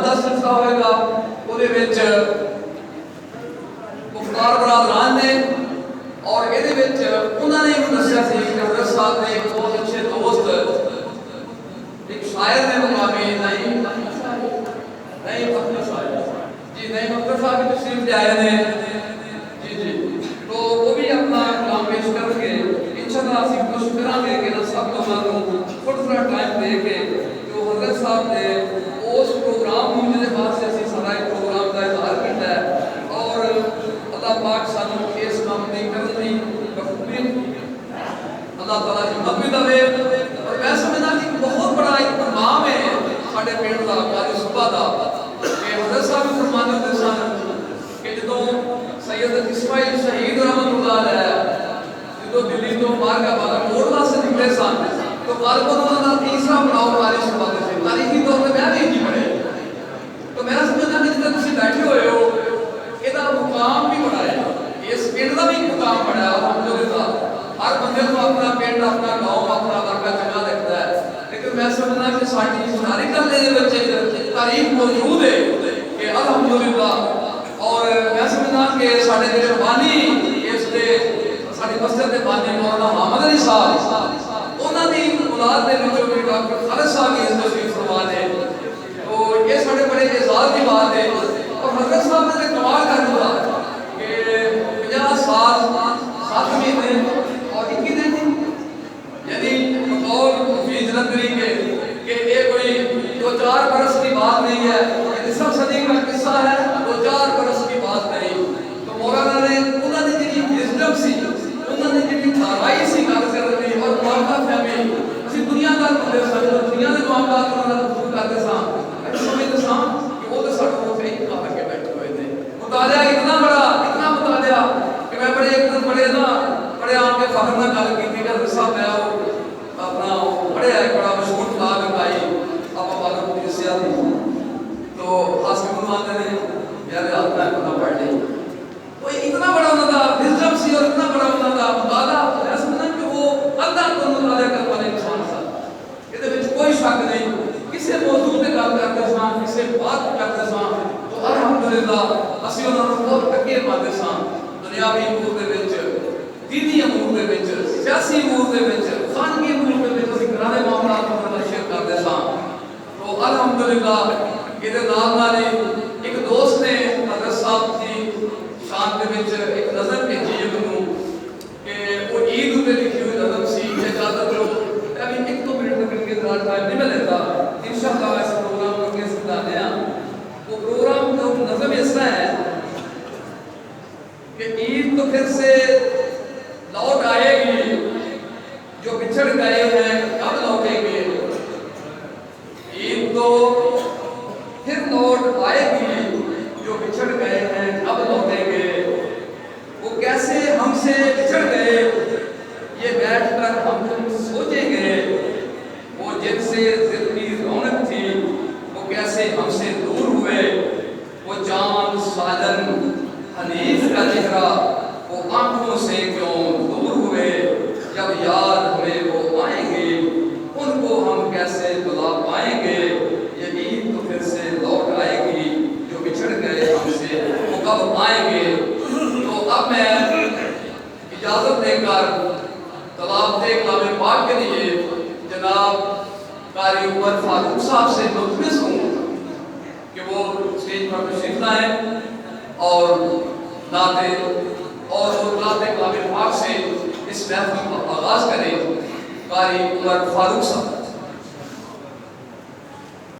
دا سلسلہ ہوئے گا وہ مختار برادران نے اور یہ انہوں نے دسیا سی کہ حضرت صاحب نے ایک بہت اچھے دوست ایک شاعر نے مقامی نعیم اختر صاحب کی تشریف لے آئے ہیں جی تو وہ بھی اپنا کلام پیش کر کے انشاءاللہ اسی کوشش کریں گے کہ سب کو معلوم تھوڑا ٹائم دے کے جو حضرت صاحب نے اس پروگرام کے بعد سے اسی سارا پروگرام کا اظہار کرتا ہے اور اللہ پاک سانو اس کام نہیں کرنے بخوبی اللہ تعالیٰ ہمت بھی دے اور میں سمجھنا کہ بہت بڑا ایک پروگرام ہے ساڈے پنڈ کا قاری صبح کا کہ حضرت صاحب فرمانے ہوتے سن کہ جدوں سید اسماعیل شہید رحمت اللہ علیہ جدوں دلی تو مارگا والا موڑ واسطے نکلے سن تو غالباً انہوں کا تیسرا بناؤ قاری صبح کے تھے تاریخی طور پہ میں نہیں پڑھے تو میرا سمجھنا کہ جتنے تسی بیٹھے ہوئے ہو یہ مقام بھی بڑا ہے اس پنڈ کا بھی مقام بڑا ہے الحمدللہ ہر بندے کو اپنا پنڈ اپنا گاؤں اپنا علاقہ چنگا لگتا ہے لیکن میں سمجھنا کہ ساری ہسٹوریکل دے تاریخ موجود ہے کہ الحمدللہ اور میں سمجھنا کہ سارے جڑے بانی اس دے ساری مسجد کے بانی مولانا محمد علی صاحب انہوں نے اولاد کے بچوں بھی ڈاکٹر خالد صاحب کی اس تشریف فرما ہے تو یہ سارے بڑے اعزاز کی بات ہے اور حضرت صاحب نے کمال کر دیا کہ 50 سال 7 مہینے اور 21 دن یعنی بطور مفید جلندری کے کہ یہ کوئی 2-4 برس کی بات نہیں ہے یہ 10 صدی کا قصہ ہے 2-4 برس کی بات نہیں تو مولانا نے انہوں نے جی وزڈم سی انہوں نے جی تھارائی سی گل کرنی اور معاملات فہمی اسی دنیا کا بندے سن دنیا کے معاملات انہوں نے وصول کرتے سن سمجھتے سن کہ وہ تو سارے کو صحیح کہا کے بیٹھے ہوئے تھے مطالعہ اتنا مطالعہ کہ میں بڑے ایک دن بڑے آپ کے فخر نہ گل کی کہ حضرت صاحب میں اپنا بڑے ایک بڑا مشہور کتاب بنائی آپ معلوم کی سیاح تھی تو خاص کے مہمان نے میرے ہاتھ میں پتہ پڑھ لی وہ اتنا بڑا انہوں کا وزڈم سی اور اتنا بڑا انہوں کا مطالعہ میں سمجھنا کہ وہ اللہ کو مطالعہ کرنے والے انسان تھا یہ کوئی شک نہیں کسی موضوع پہ گل کرتے سن کسی بات کرتے سن تو الحمدللہ اسی انہوں نے بہت ٹکے پاتے سن دنیاوی امور دے وچ دینی امور دے وچ سیاسی امور دے وچ خانگی امور دے وچ اسی گھرانے معاملات میں شرکت کرتے سن تو الحمدللہ یہ نال ایک دوست نے حضرت صاحب کی شان دے وچ ایک نظر بھیجی ہے مینوں کہ وہ عید تے لکھی ہوئی نظر سی اجازت دو ابھی 1-2 منٹ تک کے ذرا ٹائم نہیں ملتا انشاءاللہ اس پروگرام کو کے سمجھانے ہیں وہ پروگرام کا نظم اس طرح ہے کہ عید تو پھر سے لوٹ آئے گی جو بچھڑ گئے ہیں کب لوٹیں گے عید تو پھر لوٹ آئے گی جو بچھڑ گئے ہیں کب لوٹیں گے وہ کیسے ہم سے بچھڑ گئے یہ بیٹھ کر ہم سوچیں گے وہ جن سے دل کی رونق تھی وہ کیسے ہم سے دور ہوئے وہ چاند ساجن حنیف کا چہرہ وہ آنکھوں سے کیوں دور ہوئے جب یاد ہمیں وہ آئیں گے ان کو ہم کیسے بلا پائیں گے یہ عید تو پھر سے لوٹ آئے گی جو بچھڑ گئے ہم سے وہ کب آئیں گے تو اب میں اجازت دے کر طلاب کلام پاک کے لیے جناب قاری عمر فاروق صاحب سے ملتمس ہوں کہ وہ اسٹیج پر تشریف لائیں اور نعتیں اور نعت کلام پاک سے اس محفل کا آغاز کریں قاری عمر فاروق صاحب